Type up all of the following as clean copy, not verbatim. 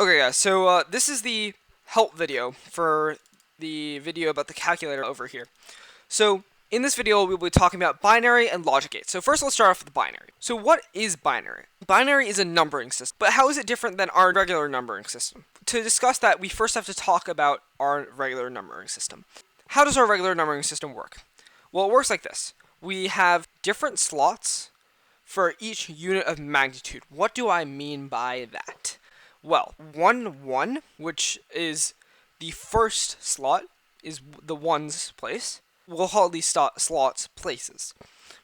Okay, guys, so this is the help video for the video about the calculator over here. So in this video, we'll be talking about binary and logic gates. So first, let's start off with the binary. So what is binary? Binary is a numbering system, but how is it different than our regular numbering system? To discuss that, we first have to talk about our regular numbering system. How does our regular numbering system work? Well, it works like this. We have different slots for each unit of magnitude. What do I mean by that? Well, 1, 1, which is the first slot, is the ones place. We'll call these slots places,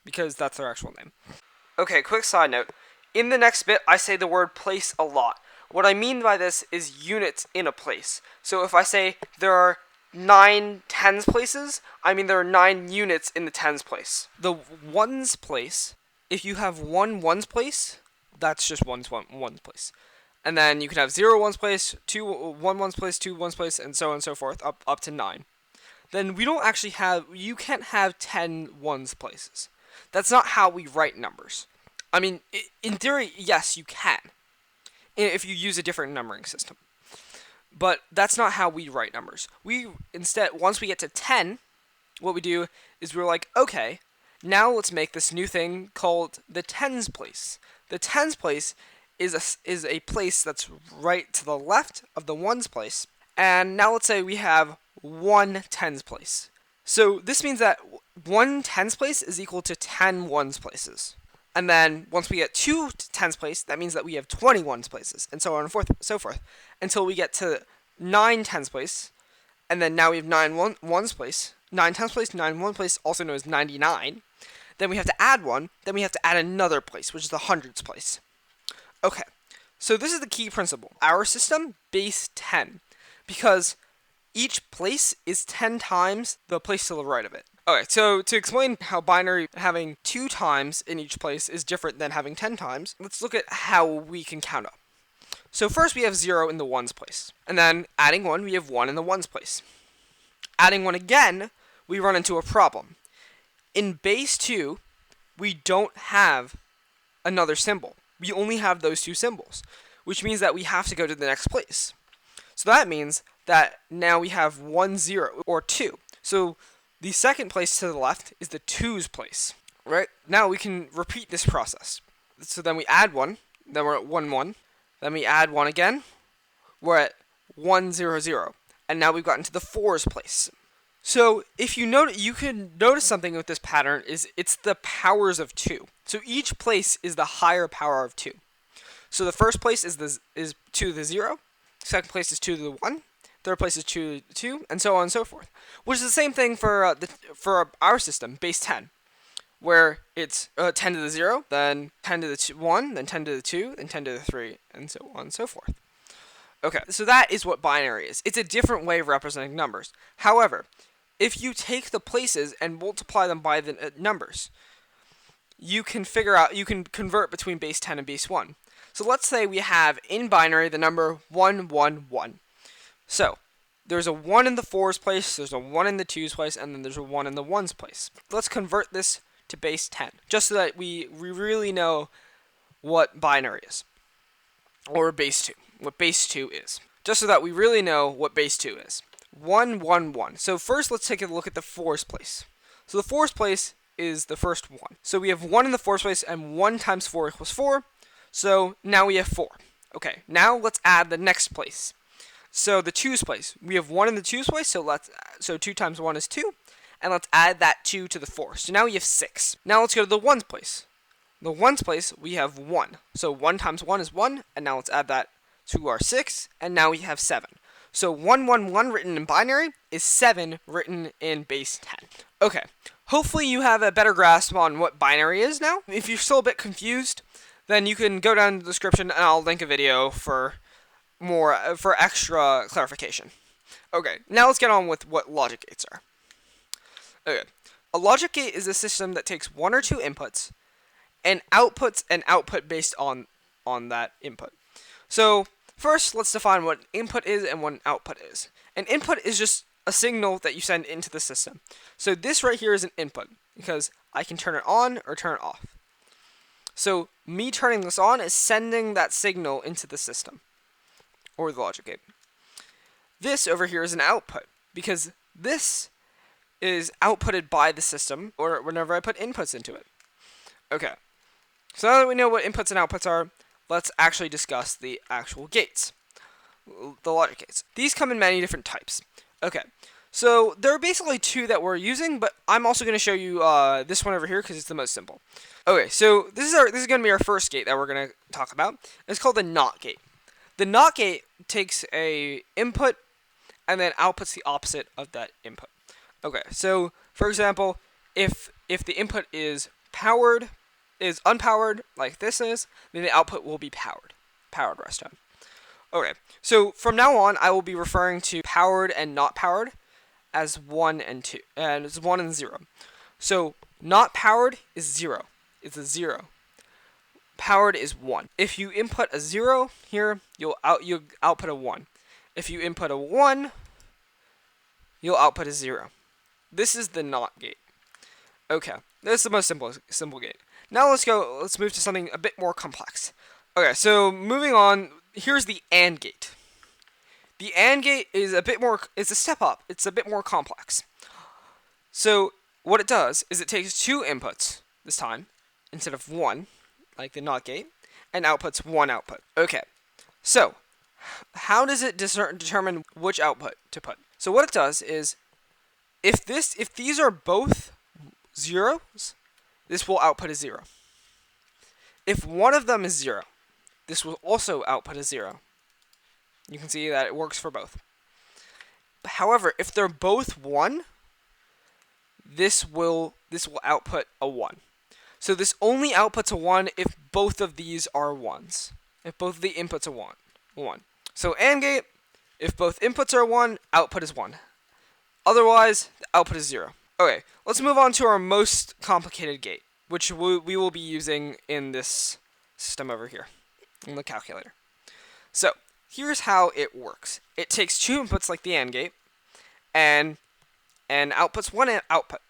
because that's their actual name. Okay, quick side note. In the next bit, I say the word place a lot. What I mean by this is units in a place. So if I say there are 9 tens places, I mean there are 9 units in the tens place. The ones place, if you have one ones place, that's just ones place. And then you can have 0 ones place, 1 ones place, 2 ones place, and so on and so forth, up to 9. Then we don't actually have, you can't have 10 ones places. That's not how we write numbers. I mean, in theory, yes, you can, if you use a different numbering system. But that's not how we write numbers. We, instead, once we get to 10, what we do is we're like, okay, now let's make this new thing called the tens place. The tens place is a place that's right to the left of the ones place. And now let's say we have 1 tens place. So this means that 1 tens place is equal to 10 ones places. And then once we get 2 tens place, that means that we have 20 ones places, and so on and so forth, until we get to 9 tens place, and then now we have 9 ones place, 9 tens place, 9 ones place, also known as 99. Then we have to add 1, then we have to add another place, which is the hundreds place. Okay, so this is the key principle. Our system, base 10, because each place is 10 times the place to the right of it. Okay, so to explain how binary having 2 times in each place is different than having 10 times, let's look at how we can count up. So first we have 0 in the ones place, and then adding 1, we have 1 in the ones place. Adding 1 again, we run into a problem. In base 2, we don't have another symbol. We only have those 2 symbols, which means that we have to go to the next place. So that means that now we have 1, 0, or 2. So the second place to the left is the 2's place, right? Now we can repeat this process. So then we add 1, then we're at 1, 1. Then we add 1 again, we're at 1, 0, 0. And now we've gotten to the 4's place. So if you notice, you can notice something with this pattern is it's the powers of 2. So each place is the higher power of 2. So the first place is 2 to the 0, second place is 2 to the 1, third place is 2 to the 2, and so on and so forth. Which is the same thing for our system, base 10, where it's 10 to the 0, then 10 to the 1, then 10 to the 2, then 10 to the 3, and so on and so forth. Okay, so that is what binary is. It's a different way of representing numbers. However, if you take the places and multiply them by the numbers, you can convert between base 10 and base 1. So let's say we have in binary the number 1, 1, 1. So there's a 1 in the 4's place, there's a 1 in the 2's place, and then there's a 1 in the 1's place. Let's convert this to base 10, just so that we really know what binary is, or base 2, what base 2 is. Just so that we really know what base 2 is. 1, 1, 1. So first let's take a look at the 4's place. So the 4's place is the first 1. So we have 1 in the 4's place, and 1 times 4 equals 4. So now we have 4. Okay, now let's add the next place. So the 2's place. We have 1 in the 2's place, so 2 times 1 is 2. And let's add that 2 to the 4. So now we have 6. Now let's go to the 1's place. The 1's place, we have 1. So 1 times 1 is 1, and now let's add that to our 6, and now we have 7. So 1, 1, 1 written in binary is 7 written in base 10. Okay, hopefully you have a better grasp on what binary is now. If you're still a bit confused, then you can go down in the description and I'll link a video for extra clarification. Okay, now let's get on with what logic gates are. Okay, a logic gate is a system that takes 1 or 2 inputs and outputs an output based on that input. So first, let's define what input is and what an output is. An input is just a signal that you send into the system. So this right here is an input, because I can turn it on or turn it off. So me turning this on is sending that signal into the system. or the logic gate. This over here is an output, because this is outputted by the system, or whenever I put inputs into it. Okay, so now that we know what inputs and outputs are, let's actually discuss the actual gates, the logic gates. These come in many different types. Okay, so there are basically two that we're using, but I'm also going to show you this one over here because it's the most simple. Okay, so this is going to be our first gate that we're going to talk about. It's called the NOT gate. The NOT gate takes a input and then outputs the opposite of that input. Okay, so for example, if the input is unpowered, like this is, then the output will be powered rest time. Okay, so from now on, I will be referring to powered and not powered as 1 and 2, and it's 1 and 0. So not powered is 0. It's a 0. Powered is 1. If you input a 0 here, you'll output a 1. If you input a 1, you'll output a 0. This is the NOT gate. Okay, this is the most simple gate. Now let's move to something a bit more complex. Okay, so moving on, here's the AND gate. The AND gate is it's a step up. It's a bit more complex. So what it does is it takes 2 inputs this time instead of 1, like the NOT gate, and outputs 1 output. Okay, so how does it determine which output to put? So what it does is, if these are both zeros, this will output a 0. If one of them is 0, this will also output a 0. You can see that it works for both. However, if they're both 1, this will output a 1. So this only outputs a 1 if both of these are 1s. If both of the inputs are 1. So AND gate, if both inputs are 1, output is 1. Otherwise, the output is 0. Okay, let's move on to our most complicated gate, which we will be using in this system over here, in the calculator. So here's how it works. It takes 2 inputs like the AND gate, and outputs 1 output.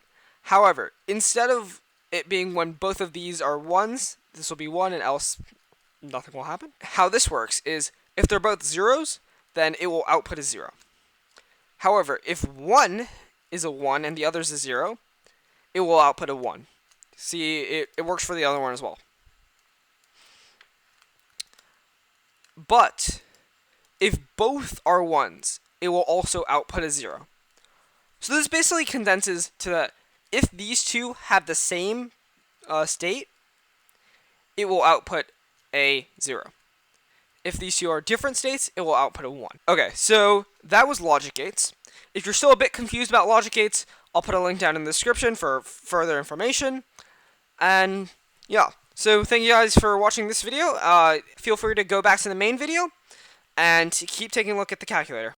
However, instead of it being when both of these are 1s, this will be 1 and else nothing will happen. How this works is, if they're both zeros, then it will output a 0. However, if one is a 1 and the other is a 0, it will output a 1. See, it works for the other one as well. But if both are 1s, it will also output a 0. So this basically condenses to that if these two have the same state, it will output a 0. If these two are different states, it will output a 1. Okay, so that was logic gates. If you're still a bit confused about logic gates, I'll put a link down in the description for further information. And yeah, so thank you guys for watching this video. Feel free to go back to the main video and keep taking a look at the calculator.